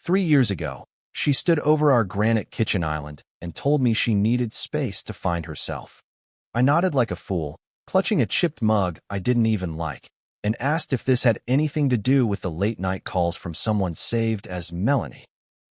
3 years ago, she stood over our granite kitchen island and told me she needed space to find herself. I nodded like a fool, clutching a chipped mug I didn't even like, and asked if this had anything to do with the late-night calls from someone saved as Melanie.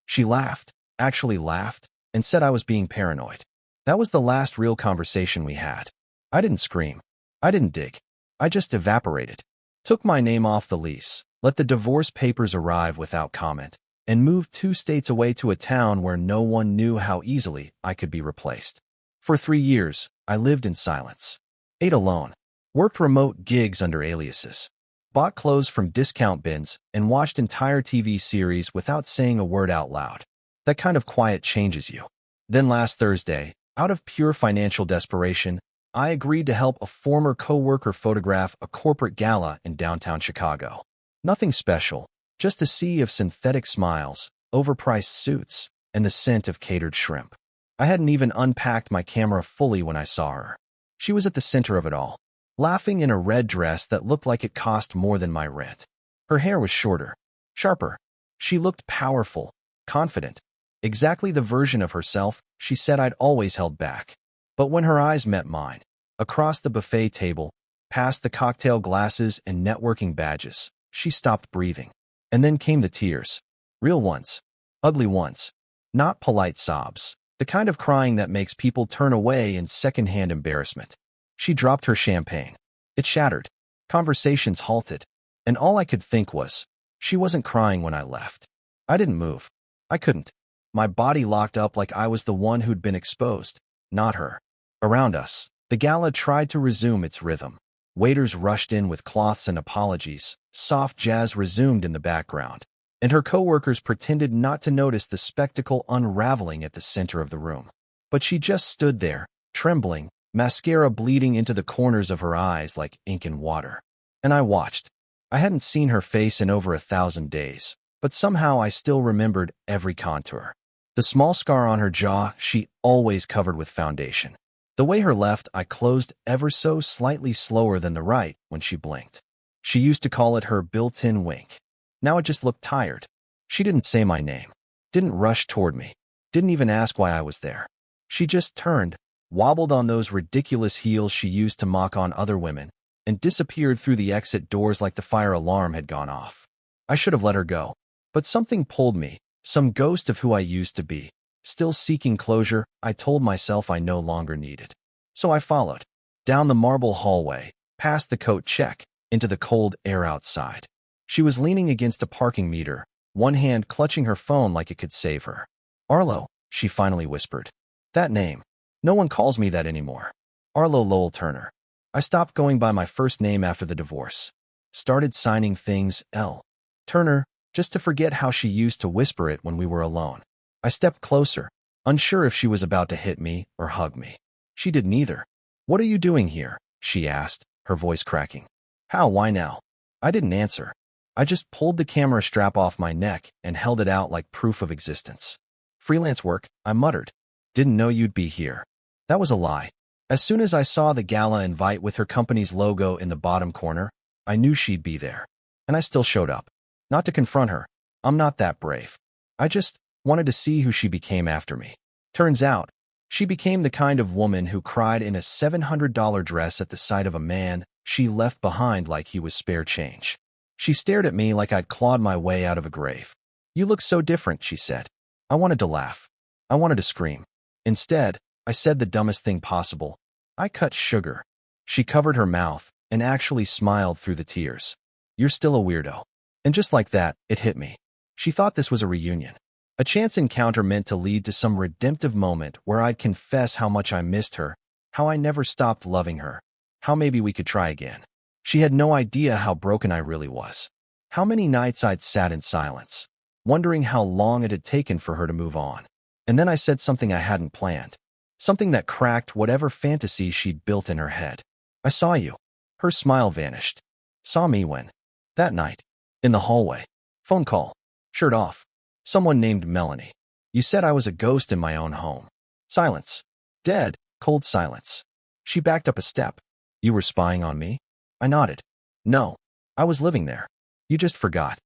She laughed, actually laughed, and said I was being paranoid. That was the last real conversation we had. I didn't scream. I didn't dig. I just evaporated. Took my name off the lease, let the divorce papers arrive without comment, and moved 2 states away to a town where no one knew how easily I could be replaced. For 3 years, I lived in silence. Ate alone. Worked remote gigs under aliases. Bought clothes from discount bins and watched entire TV series without saying a word out loud. That kind of quiet changes you. Then last Thursday, out of pure financial desperation, I agreed to help a former coworker photograph a corporate gala in downtown Chicago. Nothing special, just a sea of synthetic smiles, overpriced suits, and the scent of catered shrimp. I hadn't even unpacked my camera fully when I saw her. She was at the center of it all, laughing in a red dress that looked like it cost more than my rent. Her hair was shorter, sharper. She looked powerful, confident, exactly the version of herself she said I'd always held back. But when her eyes met mine, across the buffet table, past the cocktail glasses and networking badges, she stopped breathing. And then came the tears. Real ones. Ugly ones. Not polite sobs. The kind of crying that makes people turn away in secondhand embarrassment. She dropped her champagne. It shattered. Conversations halted. And all I could think was, she wasn't crying when I left. I didn't move. I couldn't. My body locked up like I was the one who'd been exposed, not her. Around us, the gala tried to resume its rhythm. Waiters rushed in with cloths and apologies. Soft jazz resumed in the background, and her coworkers pretended not to notice the spectacle unraveling at the center of the room. But she just stood there, trembling, mascara bleeding into the corners of her eyes like ink and water. And I watched. I hadn't seen her face in over 1,000 days, but somehow I still remembered every contour. The small scar on her jaw she always covered with foundation. The way her left eye closed ever so slightly slower than the right when she blinked. She used to call it her built-in wink. Now it just looked tired. She didn't say my name, didn't rush toward me, didn't even ask why I was there. She just turned, wobbled on those ridiculous heels she used to mock on other women, and disappeared through the exit doors like the fire alarm had gone off. I should have let her go, but something pulled me, some ghost of who I used to be. Still seeking closure, I told myself I no longer needed. So I followed. Down the marble hallway, past the coat check, into the cold air outside. She was leaning against a parking meter, one hand clutching her phone like it could save her. Arlo, she finally whispered. That name. No one calls me that anymore. Arlo Lowell Turner. I stopped going by my first name after the divorce. Started signing things L. Turner, just to forget how she used to whisper it when we were alone. I stepped closer, unsure if she was about to hit me or hug me. She did neither. What are you doing here? She asked, her voice cracking. How? Why now? I didn't answer. I just pulled the camera strap off my neck and held it out like proof of existence. Freelance work, I muttered. Didn't know you'd be here. That was a lie. As soon as I saw the gala invite with her company's logo in the bottom corner, I knew she'd be there. And I still showed up. Not to confront her. I'm not that brave. I just wanted to see who she became after me. Turns out, she became the kind of woman who cried in a $700 dress at the sight of a man she left behind like he was spare change. She stared at me like I'd clawed my way out of a grave. You look so different, she said. I wanted to laugh. I wanted to scream. Instead, I said the dumbest thing possible. I cut sugar. She covered her mouth and actually smiled through the tears. You're still a weirdo. And just like that, it hit me. She thought this was a reunion. A chance encounter meant to lead to some redemptive moment where I'd confess how much I missed her, how I never stopped loving her, how maybe we could try again. She had no idea how broken I really was. How many nights I'd sat in silence, wondering how long it had taken for her to move on. And then I said something I hadn't planned. Something that cracked whatever fantasy she'd built in her head. I saw you. Her smile vanished. Saw me when? That night. In the hallway. Phone call. Shirt off. Someone named Melanie. You said I was a ghost in my own home. Silence. Dead, cold silence. She backed up a step. You were spying on me? I nodded. No. I was living there. You just forgot.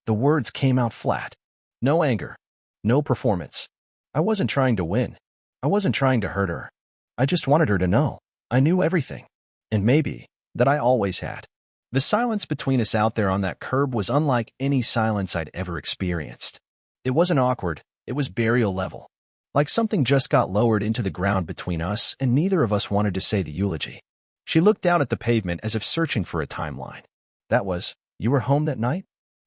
The words came out flat. No anger. No performance. I wasn't trying to win. I wasn't trying to hurt her. I just wanted her to know. I knew everything. And maybe that I always had. The silence between us out there on that curb was unlike any silence I'd ever experienced. It wasn't awkward. It was burial level. Like something just got lowered into the ground between us and neither of us wanted to say the eulogy. She looked down at the pavement as if searching for a timeline. That was, "You were home that night?"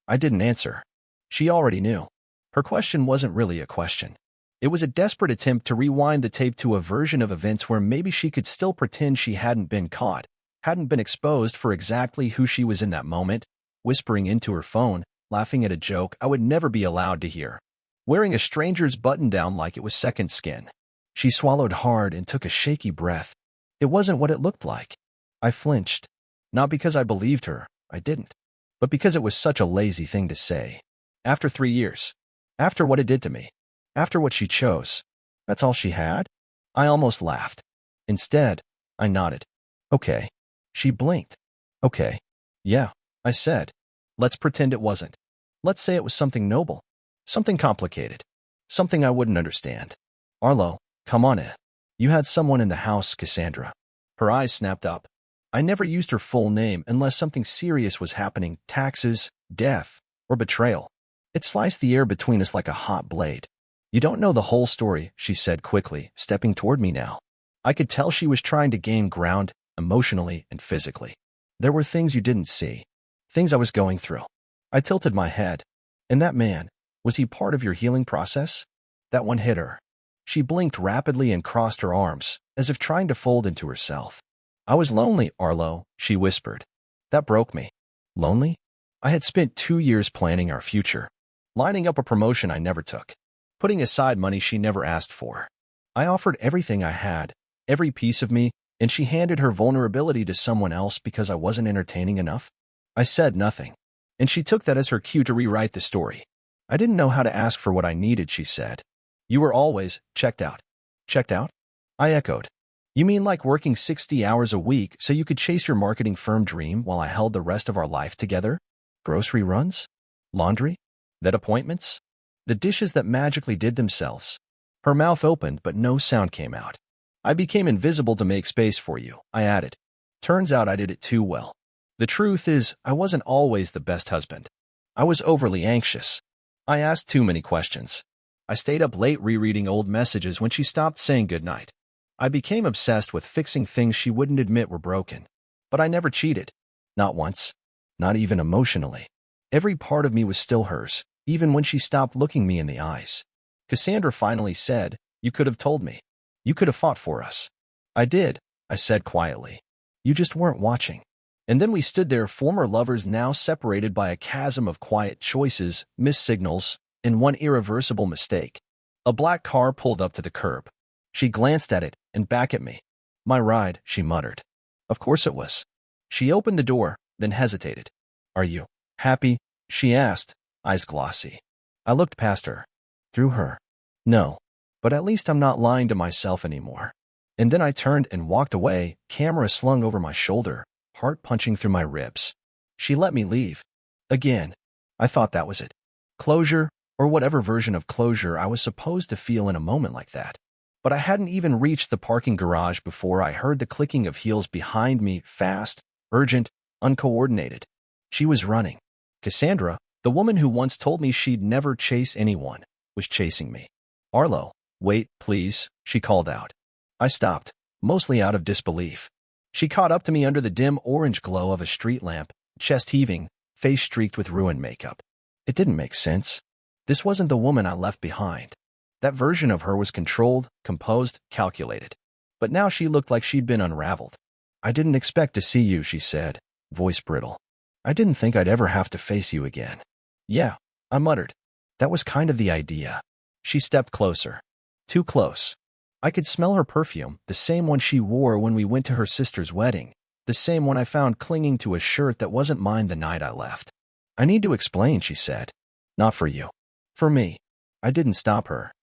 I didn't answer. She already knew. Her question wasn't really a question. It was a desperate attempt to rewind the tape to a version of events where maybe she could still pretend she hadn't been caught, hadn't been exposed for exactly who she was in that moment, whispering into her phone, laughing at a joke I would never be allowed to hear, wearing a stranger's button-down like it was second skin. She swallowed hard and took a shaky breath. It wasn't what it looked like. I flinched. Not because I believed her, I didn't, but because it was such a lazy thing to say. After 3 years. After what it did to me. After what she chose. That's all she had? I almost laughed. Instead, I nodded. Okay. She blinked. Okay. Yeah, I said. Let's pretend it wasn't. Let's say it was something noble. Something complicated. Something I wouldn't understand. Arlo, come on in. You had someone in the house, Cassandra. Her eyes snapped up. I never used her full name unless something serious was happening, taxes, death, or betrayal. It sliced the air between us like a hot blade. You don't know the whole story, she said quickly, stepping toward me now. I could tell she was trying to gain ground, emotionally and physically. There were things you didn't see. Things I was going through. I tilted my head. And that man, was he part of your healing process? That one hit her. She blinked rapidly and crossed her arms, as if trying to fold into herself. I was lonely, Arlo, she whispered. That broke me. Lonely? I had spent 2 years planning our future, lining up a promotion I never took, putting aside money she never asked for. I offered everything I had, every piece of me, and she handed her vulnerability to someone else because I wasn't entertaining enough? I said nothing, and she took that as her cue to rewrite the story. I didn't know how to ask for what I needed, she said. You were always checked out. Checked out? I echoed. You mean like working 60 hours a week so you could chase your marketing firm dream while I held the rest of our life together? Grocery runs? Laundry? Vet appointments? The dishes that magically did themselves. Her mouth opened, but no sound came out. I became invisible to make space for you, I added. Turns out I did it too well. The truth is, I wasn't always the best husband. I was overly anxious. I asked too many questions. I stayed up late rereading old messages when she stopped saying goodnight. I became obsessed with fixing things she wouldn't admit were broken. But I never cheated. Not once. Not even emotionally. Every part of me was still hers, even when she stopped looking me in the eyes. Cassandra finally said, "You could have told me. You could have fought for us." I did, I said quietly. You just weren't watching. And then we stood there, former lovers now separated by a chasm of quiet choices, missed signals, and one irreversible mistake. A black car pulled up to the curb. She glanced at it and back at me. My ride, she muttered. Of course it was. She opened the door, then hesitated. Are you happy? She asked, eyes glossy. I looked past her. Through her. No. But at least I'm not lying to myself anymore. And then I turned and walked away, camera slung over my shoulder, heart punching through my ribs. She let me leave. Again. I thought that was it. Closure, or whatever version of closure I was supposed to feel in a moment like that. But I hadn't even reached the parking garage before I heard the clicking of heels behind me, fast, urgent, uncoordinated. She was running. Cassandra, the woman who once told me she'd never chase anyone, was chasing me. Arlo, wait, please, she called out. I stopped, mostly out of disbelief. She caught up to me under the dim orange glow of a street lamp, chest heaving, face streaked with ruined makeup. It didn't make sense. This wasn't the woman I left behind. That version of her was controlled, composed, calculated. But now she looked like she'd been unraveled. I didn't expect to see you, she said, voice brittle. I didn't think I'd ever have to face you again. Yeah, I muttered. That was kind of the idea. She stepped closer. Too close. I could smell her perfume, the same one she wore when we went to her sister's wedding, the same one I found clinging to a shirt that wasn't mine the night I left. I need to explain, she said. Not for you. For me. I didn't stop her.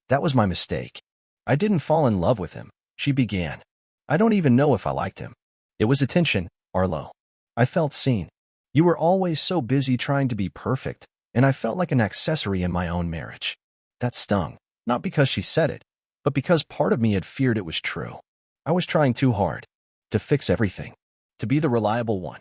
That was my mistake. I didn't fall in love with him, she began. I don't even know if I liked him. It was attention, Arlo. I felt seen. You were always so busy trying to be perfect, and I felt like an accessory in my own marriage. That stung, not because she said it, but because part of me had feared it was true. I was trying too hard to fix everything, to be the reliable one.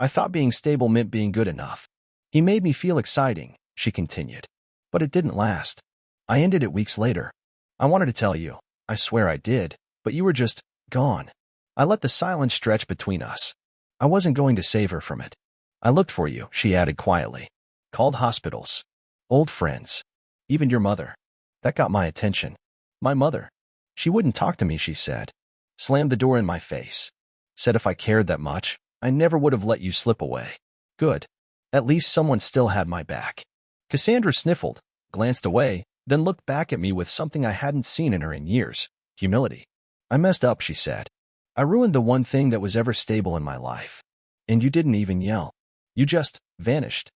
I thought being stable meant being good enough. He made me feel exciting, she continued. But it didn't last. I ended it weeks later. I wanted to tell you. I swear I did, but you were just gone. I let the silence stretch between us. I wasn't going to save her from it. I looked for you, she added quietly. Called hospitals. Old friends. Even your mother. That got my attention. My mother. She wouldn't talk to me, she said. Slammed the door in my face. Said if I cared that much, I never would have let you slip away. Good. At least someone still had my back. Cassandra sniffled, glanced away, then looked back at me with something I hadn't seen in her in years. Humility. I messed up, she said. I ruined the one thing that was ever stable in my life. And you didn't even yell. You just vanished.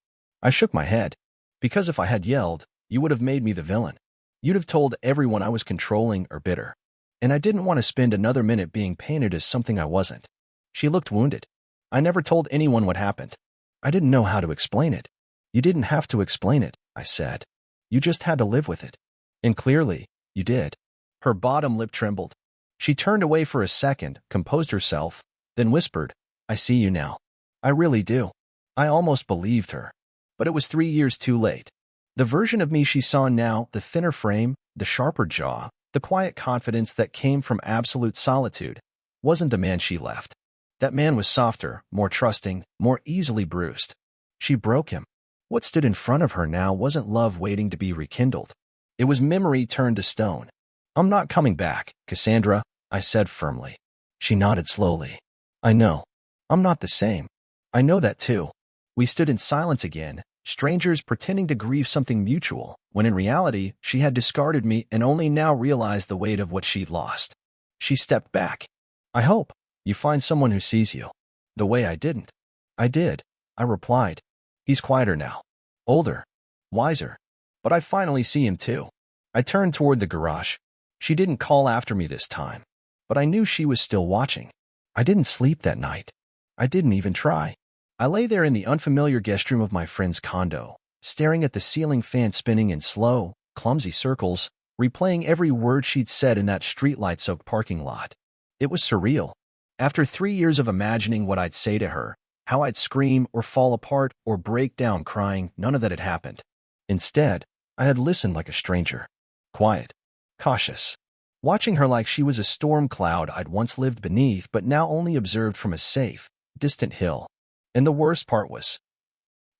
I shook my head. Because if I had yelled, you would have made me the villain. You'd have told everyone I was controlling or bitter. And I didn't want to spend another minute being painted as something I wasn't. She looked wounded. I never told anyone what happened. I didn't know how to explain it. You didn't have to explain it, I said. You just had to live with it. And clearly, you did. Her bottom lip trembled. She turned away for a second, composed herself, then whispered, I see you now. I really do. I almost believed her. But it was 3 years too late. The version of me she saw now, the thinner frame, the sharper jaw, the quiet confidence that came from absolute solitude, wasn't the man she left. That man was softer, more trusting, more easily bruised. She broke him. What stood in front of her now wasn't love waiting to be rekindled. It was memory turned to stone. I'm not coming back, Cassandra, I said firmly. She nodded slowly. I know. I'm not the same. I know that too. We stood in silence again, strangers pretending to grieve something mutual, when in reality, she had discarded me and only now realized the weight of what she'd lost. She stepped back. I hope you find someone who sees you. The way I didn't. I did, I replied. He's quieter now. Older. Wiser. But I finally see him too. I turned toward the garage. She didn't call after me this time. But I knew she was still watching. I didn't sleep that night. I didn't even try. I lay there in the unfamiliar guest room of my friend's condo, staring at the ceiling fan spinning in slow, clumsy circles, replaying every word she'd said in that streetlight-soaked parking lot. It was surreal. After 3 years of imagining what I'd say to her, how I'd scream or fall apart or break down crying, none of that had happened. Instead, I had listened like a stranger. Quiet. Cautious. Watching her like she was a storm cloud I'd once lived beneath but now only observed from a safe, distant hill. And the worst part was,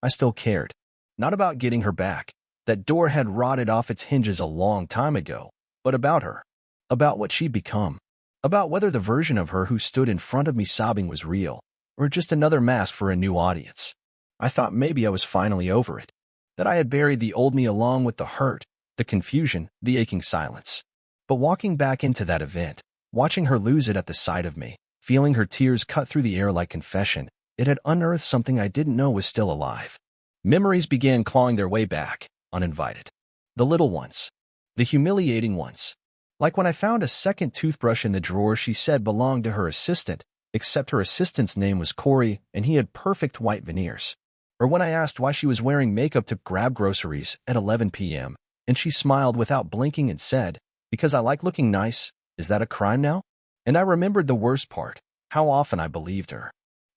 I still cared. Not about getting her back. That door had rotted off its hinges a long time ago, but about her. About what she'd become. About whether the version of her who stood in front of me sobbing was real, or just another mask for a new audience. I thought maybe I was finally over it. That I had buried the old me along with the hurt, the confusion, the aching silence. But walking back into that event, watching her lose it at the sight of me, feeling her tears cut through the air like confession, it had unearthed something I didn't know was still alive. Memories began clawing their way back, uninvited. The little ones. The humiliating ones. Like when I found a second toothbrush in the drawer she said belonged to her assistant, except her assistant's name was Corey and he had perfect white veneers. Or when I asked why she was wearing makeup to grab groceries at 11 p.m., and she smiled without blinking and said, because I like looking nice, is that a crime now? And I remembered the worst part, how often I believed her.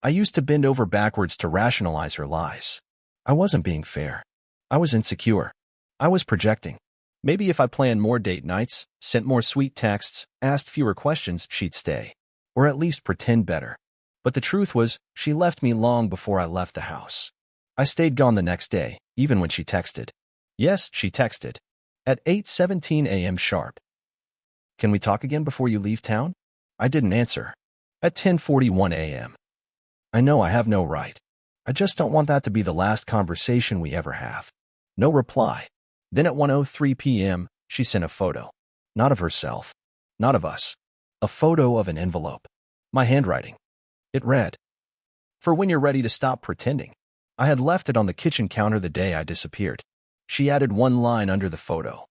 I used to bend over backwards to rationalize her lies. I wasn't being fair. I was insecure. I was projecting. Maybe if I planned more date nights, sent more sweet texts, asked fewer questions, she'd stay. Or at least pretend better. But the truth was, she left me long before I left the house. I stayed gone the next day, even when she texted. Yes, she texted. At 8:17 a.m. sharp. Can we talk again before you leave town? I didn't answer. At 10:41 a.m. I know I have no right. I just don't want that to be the last conversation we ever have. No reply. Then at 1:03 p.m., she sent a photo. Not of herself. Not of us. A photo of an envelope. My handwriting. It read, "For when you're ready to stop pretending." I had left it on the kitchen counter the day I disappeared. She added one line under the photo.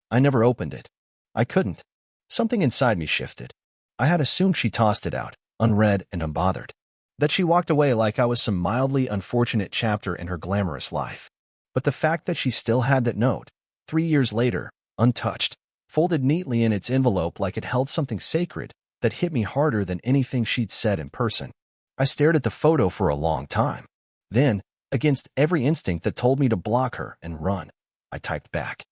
I never opened it. I couldn't. Something inside me shifted. I had assumed she tossed it out, unread and unbothered. That she walked away like I was some mildly unfortunate chapter in her glamorous life. But the fact that she still had that note, 3 years later, untouched, folded neatly in its envelope like it held something sacred, that hit me harder than anything she'd said in person. I stared at the photo for a long time. Then, against every instinct that told me to block her and run, I typed back.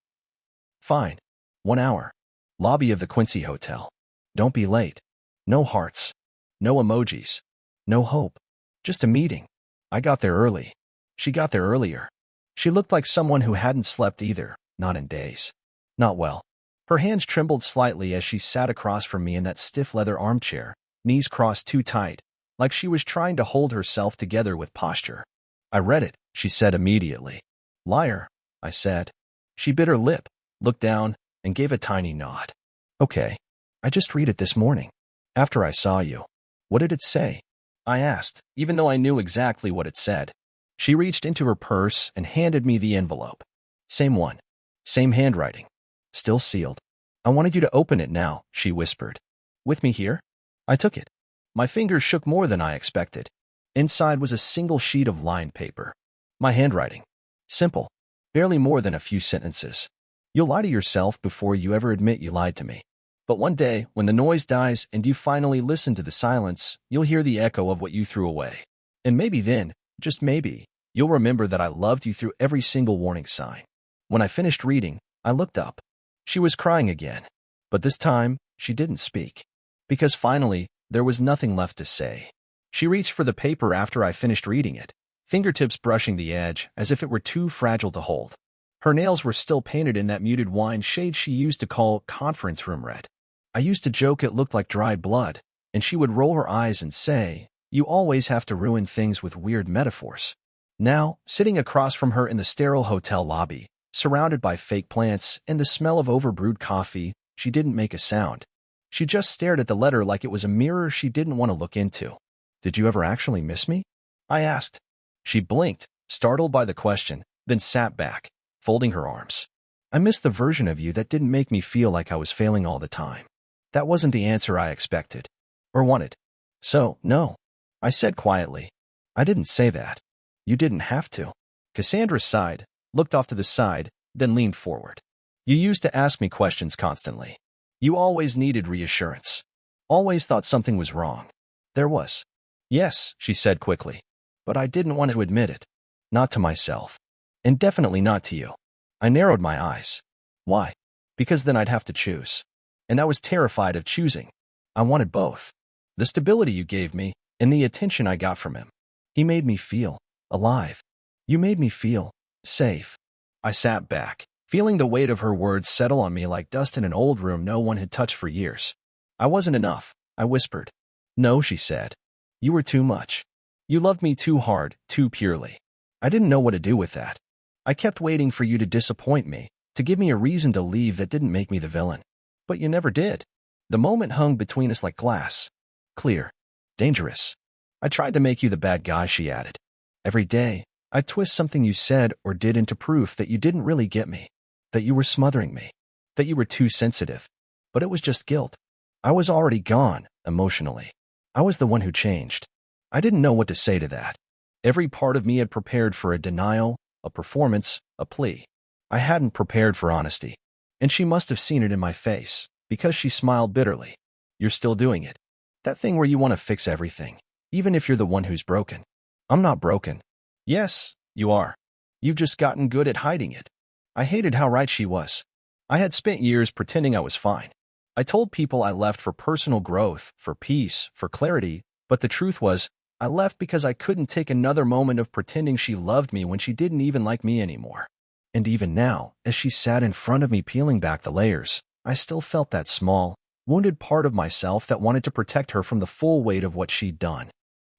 Fine. 1 hour. Lobby of the Quincy Hotel. Don't be late. No hearts. No emojis. No hope. Just a meeting. I got there early. She got there earlier. She looked like someone who hadn't slept either, not in days. Not well. Her hands trembled slightly as she sat across from me in that stiff leather armchair, knees crossed too tight, like she was trying to hold herself together with posture. I read it, she said immediately. Liar, I said. She bit her lip, looked down, and gave a tiny nod. Okay. I just read it this morning. After I saw you. What did it say? I asked, even though I knew exactly what it said. She reached into her purse and handed me the envelope. Same one. Same handwriting. Still sealed. I wanted you to open it now, she whispered. With me here? I took it. My fingers shook more than I expected. Inside was a single sheet of lined paper. My handwriting. Simple. Barely more than a few sentences. You'll lie to yourself before you ever admit you lied to me. But one day, when the noise dies and you finally listen to the silence, you'll hear the echo of what you threw away. And maybe then, just maybe, you'll remember that I loved you through every single warning sign. When I finished reading, I looked up. She was crying again. But this time, she didn't speak. Because finally, there was nothing left to say. She reached for the paper after I finished reading it, fingertips brushing the edge as if it were too fragile to hold. Her nails were still painted in that muted wine shade she used to call conference room red. I used to joke it looked like dried blood, and she would roll her eyes and say, "You always have to ruin things with weird metaphors." Now, sitting across from her in the sterile hotel lobby, surrounded by fake plants and the smell of overbrewed coffee, she didn't make a sound. She just stared at the letter like it was a mirror she didn't want to look into. Did you ever actually miss me? I asked. She blinked, startled by the question, then sat back, folding her arms. I missed the version of you that didn't make me feel like I was failing all the time. That wasn't the answer I expected. Or wanted. So, no. I said quietly. I didn't say that. You didn't have to. Cassandra sighed, looked off to the side, then leaned forward. You used to ask me questions constantly. You always needed reassurance. Always thought something was wrong. There was. Yes, she said quickly. But I didn't want to admit it. Not to myself. And definitely not to you. I narrowed my eyes. Why? Because then I'd have to choose. And I was terrified of choosing. I wanted both. The stability you gave me, and the attention I got from him. He made me feel alive. You made me feel safe. I sat back, feeling the weight of her words settle on me like dust in an old room no one had touched for years. I wasn't enough, I whispered. No, she said. You were too much. You loved me too hard, too purely. I didn't know what to do with that. I kept waiting for you to disappoint me, to give me a reason to leave that didn't make me the villain. But you never did. The moment hung between us like glass. Clear. Dangerous. I tried to make you the bad guy, she added. Every day, I'd twist something you said or did into proof that you didn't really get me. That you were smothering me. That you were too sensitive. But it was just guilt. I was already gone, emotionally. I was the one who changed. I didn't know what to say to that. Every part of me had prepared for a denial, a performance, a plea. I hadn't prepared for honesty. And she must have seen it in my face, because she smiled bitterly. You're still doing it. That thing where you want to fix everything, even if you're the one who's broken. I'm not broken. Yes, you are. You've just gotten good at hiding it. I hated how right she was. I had spent years pretending I was fine. I told people I left for personal growth, for peace, for clarity, but the truth was, I left because I couldn't take another moment of pretending she loved me when she didn't even like me anymore. And even now, as she sat in front of me peeling back the layers, I still felt that small, wounded part of myself that wanted to protect her from the full weight of what she'd done.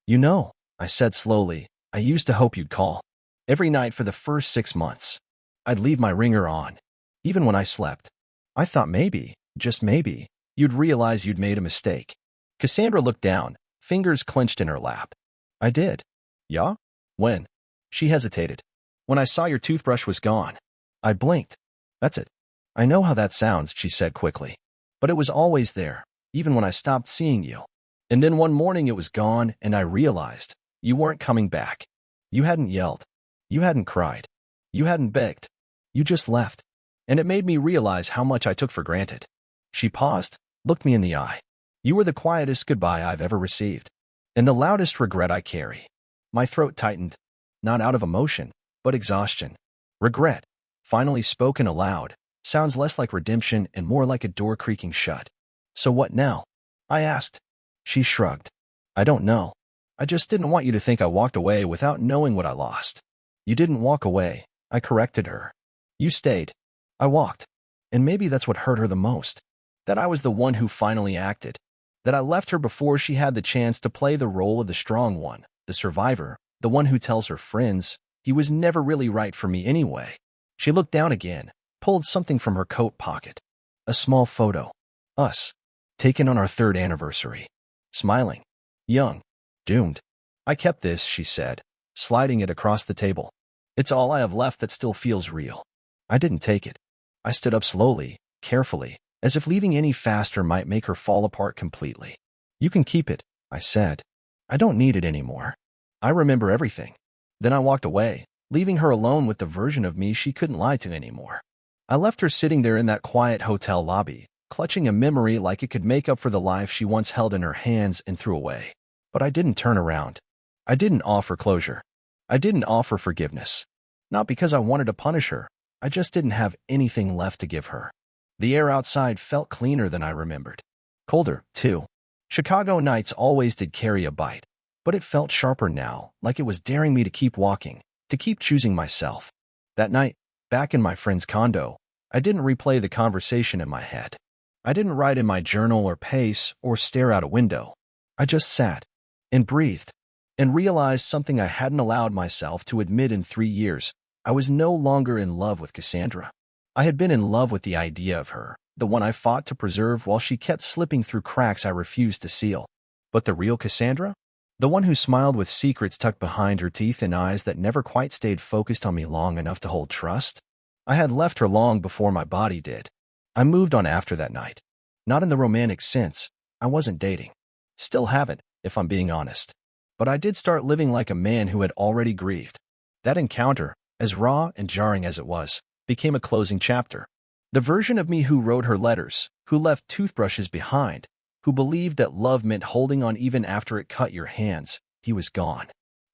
You know, I said slowly, I used to hope you'd call. Every night for the first 6 months. I'd leave my ringer on. Even when I slept. I thought maybe, just maybe, you'd realize you'd made a mistake. Cassandra looked down, fingers clenched in her lap. I did. Yeah? When? She hesitated. When I saw your toothbrush was gone. I blinked. That's it. I know how that sounds, she said quickly. But it was always there, even when I stopped seeing you. And then one morning it was gone and I realized you weren't coming back. You hadn't yelled. You hadn't cried. You hadn't begged. You just left. And it made me realize how much I took for granted. She paused, looked me in the eye. You were the quietest goodbye I've ever received, and the loudest regret I carry. My throat tightened, not out of emotion, but exhaustion. Regret, finally spoken aloud, sounds less like redemption and more like a door creaking shut. So what now? I asked. She shrugged. I don't know. I just didn't want you to think I walked away without knowing what I lost. You didn't walk away, I corrected her. You stayed. I walked. And maybe that's what hurt her the most. That I was the one who finally acted. That I left her before she had the chance to play the role of the strong one, the survivor, the one who tells her friends, he was never really right for me anyway. She looked down again, pulled something from her coat pocket. A small photo. Us. Taken on our 3rd anniversary. Smiling. Young. Doomed. I kept this, she said, sliding it across the table. It's all I have left that still feels real. I didn't take it. I stood up slowly, carefully, as if leaving any faster might make her fall apart completely. You can keep it, I said. I don't need it anymore. I remember everything. Then I walked away, leaving her alone with the version of me she couldn't lie to anymore. I left her sitting there in that quiet hotel lobby, clutching a memory like it could make up for the life she once held in her hands and threw away. But I didn't turn around. I didn't offer closure. I didn't offer forgiveness. Not because I wanted to punish her. I just didn't have anything left to give her. The air outside felt cleaner than I remembered. Colder, too. Chicago nights always did carry a bite, but it felt sharper now, like it was daring me to keep walking, to keep choosing myself. That night, back in my friend's condo, I didn't replay the conversation in my head. I didn't write in my journal or pace or stare out a window. I just sat and breathed and realized something I hadn't allowed myself to admit in 3 years. I was no longer in love with Cassandra. I had been in love with the idea of her, the one I fought to preserve while she kept slipping through cracks I refused to seal. But the real Cassandra? The one who smiled with secrets tucked behind her teeth and eyes that never quite stayed focused on me long enough to hold trust? I had left her long before my body did. I moved on after that night. Not in the romantic sense. I wasn't dating. Still haven't, if I'm being honest. But I did start living like a man who had already grieved. That encounter, as raw and jarring as it was, became a closing chapter. The version of me who wrote her letters, who left toothbrushes behind, who believed that love meant holding on even after it cut your hands, he was gone.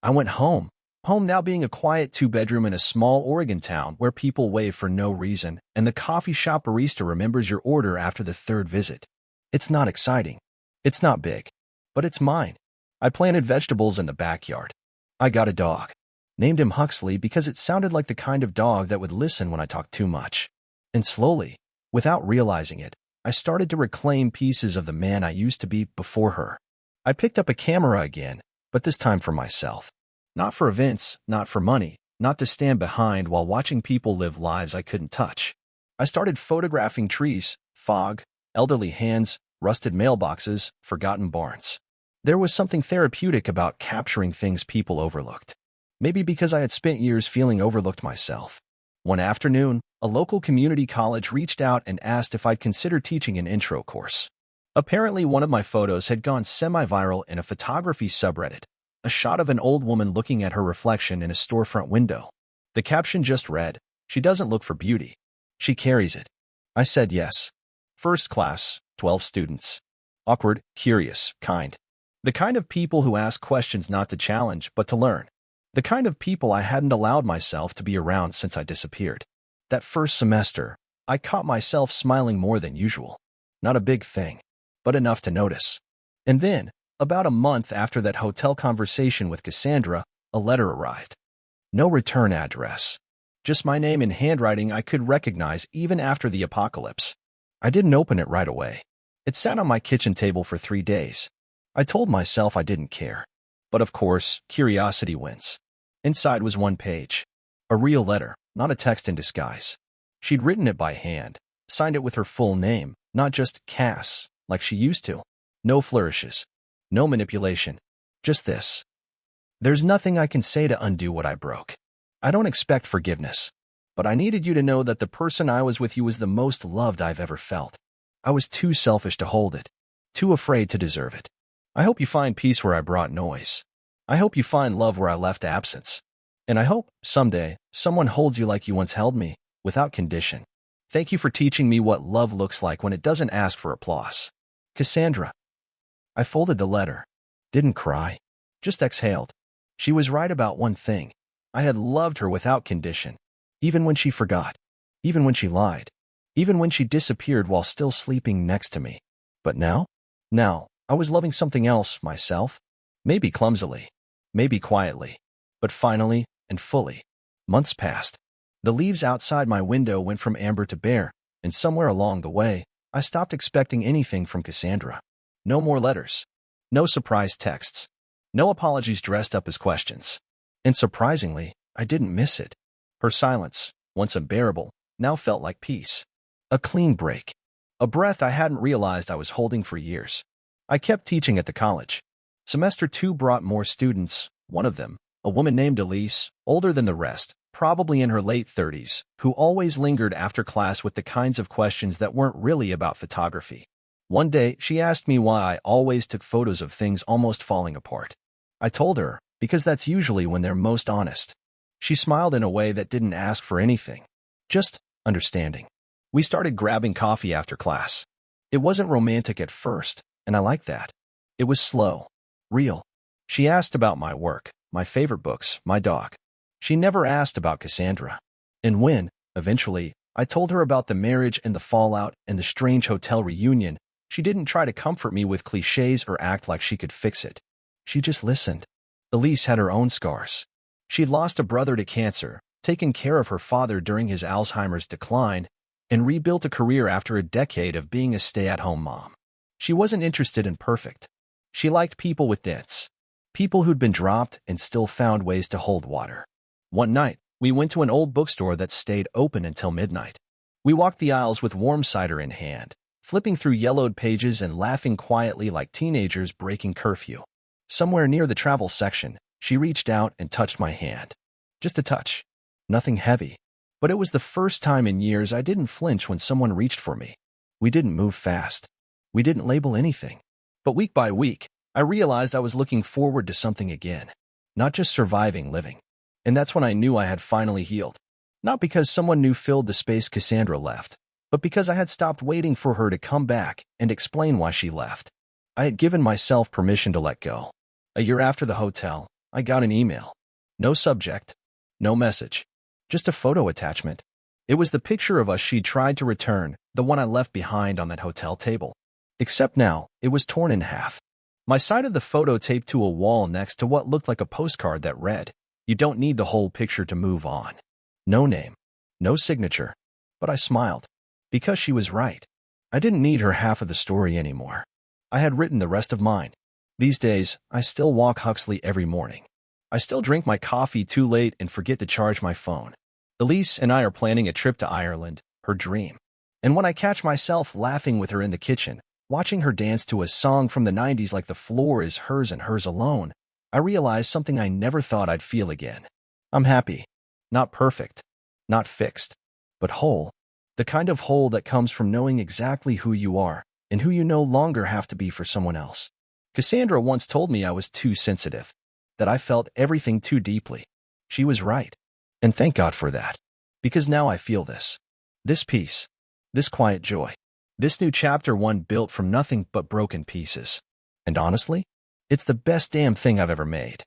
I went home. Home now being a quiet 2-bedroom in a small Oregon town where people wave for no reason, and the coffee shop barista remembers your order after the 3rd visit. It's not exciting. It's not big. But it's mine. I planted vegetables in the backyard. I got a dog. Named him Huxley because it sounded like the kind of dog that would listen when I talked too much. And slowly, without realizing it, I started to reclaim pieces of the man I used to be before her. I picked up a camera again, but this time for myself. Not for events, not for money, not to stand behind while watching people live lives I couldn't touch. I started photographing trees, fog, elderly hands, rusted mailboxes, forgotten barns. There was something therapeutic about capturing things people overlooked. Maybe because I had spent years feeling overlooked myself. One afternoon, a local community college reached out and asked if I'd consider teaching an intro course. Apparently, one of my photos had gone semi-viral in a photography subreddit, a shot of an old woman looking at her reflection in a storefront window. The caption just read, "She doesn't look for beauty. She carries it." I said yes. First class, 12 students. Awkward, curious, kind. The kind of people who ask questions not to challenge, but to learn. The kind of people I hadn't allowed myself to be around since I disappeared. That first semester, I caught myself smiling more than usual. Not a big thing, but enough to notice. And then, about a month after that hotel conversation with Cassandra, a letter arrived. No return address. Just my name in handwriting I could recognize even after the apocalypse. I didn't open it right away. It sat on my kitchen table for 3 days. I told myself I didn't care. But of course, curiosity wins. Inside was one page. A real letter, not a text in disguise. She'd written it by hand, signed it with her full name, not just Cass, like she used to. No flourishes. No manipulation. Just this. There's nothing I can say to undo what I broke. I don't expect forgiveness. But I needed you to know that the person I was with you was the most loved I've ever felt. I was too selfish to hold it. Too afraid to deserve it. I hope you find peace where I brought noise. I hope you find love where I left absence. And I hope, someday, someone holds you like you once held me, without condition. Thank you for teaching me what love looks like when it doesn't ask for applause. Cassandra. I folded the letter. Didn't cry. Just exhaled. She was right about one thing. I had loved her without condition. Even when she forgot. Even when she lied. Even when she disappeared while still sleeping next to me. But now? Now, I was loving something else, myself. Maybe clumsily. Maybe quietly. But finally, and fully. Months passed. The leaves outside my window went from amber to bare, and somewhere along the way, I stopped expecting anything from Cassandra. No more letters. No surprise texts. No apologies dressed up as questions. And surprisingly, I didn't miss it. Her silence, once unbearable, now felt like peace. A clean break. A breath I hadn't realized I was holding for years. I kept teaching at the college. Semester 2 brought more students, one of them, a woman named Elise, older than the rest, probably in her late 30s, who always lingered after class with the kinds of questions that weren't really about photography. One day, she asked me why I always took photos of things almost falling apart. I told her, because that's usually when they're most honest. She smiled in a way that didn't ask for anything. Just understanding. We started grabbing coffee after class. It wasn't romantic at first, and I liked that. It was slow. Real. She asked about my work, my favorite books, my dog. She never asked about Cassandra. And when, eventually, I told her about the marriage and the fallout and the strange hotel reunion, she didn't try to comfort me with cliches or act like she could fix it. She just listened. Elise had her own scars. She'd lost a brother to cancer, taken care of her father during his Alzheimer's decline, and rebuilt a career after a decade of being a stay-at-home mom. She wasn't interested in perfect. She liked people with dents. People who'd been dropped and still found ways to hold water. One night, we went to an old bookstore that stayed open until midnight. We walked the aisles with warm cider in hand, flipping through yellowed pages and laughing quietly like teenagers breaking curfew. Somewhere near the travel section, she reached out and touched my hand. Just a touch. Nothing heavy. But it was the first time in years I didn't flinch when someone reached for me. We didn't move fast. We didn't label anything. But week by week, I realized I was looking forward to something again. Not just surviving living. And that's when I knew I had finally healed. Not because someone new filled the space Cassandra left, but because I had stopped waiting for her to come back and explain why she left. I had given myself permission to let go. A year after the hotel, I got an email. No subject. No message. Just a photo attachment. It was the picture of us she'd tried to return, the one I left behind on that hotel table. Except now, it was torn in half. My side of the photo taped to a wall next to what looked like a postcard that read, "You don't need the whole picture to move on." No name. No signature. But I smiled. Because she was right. I didn't need her half of the story anymore. I had written the rest of mine. These days, I still walk Huxley every morning. I still drink my coffee too late and forget to charge my phone. Elise and I are planning a trip to Ireland, her dream. And when I catch myself laughing with her in the kitchen, watching her dance to a song from the 90s like the floor is hers and hers alone, I realize something I never thought I'd feel again. I'm happy. Not perfect. Not fixed. But whole. The kind of whole that comes from knowing exactly who you are and who you no longer have to be for someone else. Cassandra once told me I was too sensitive, that I felt everything too deeply. She was right. And thank God for that. Because now I feel this. This peace. This quiet joy. This new chapter one built from nothing but broken pieces. And honestly, it's the best damn thing I've ever made.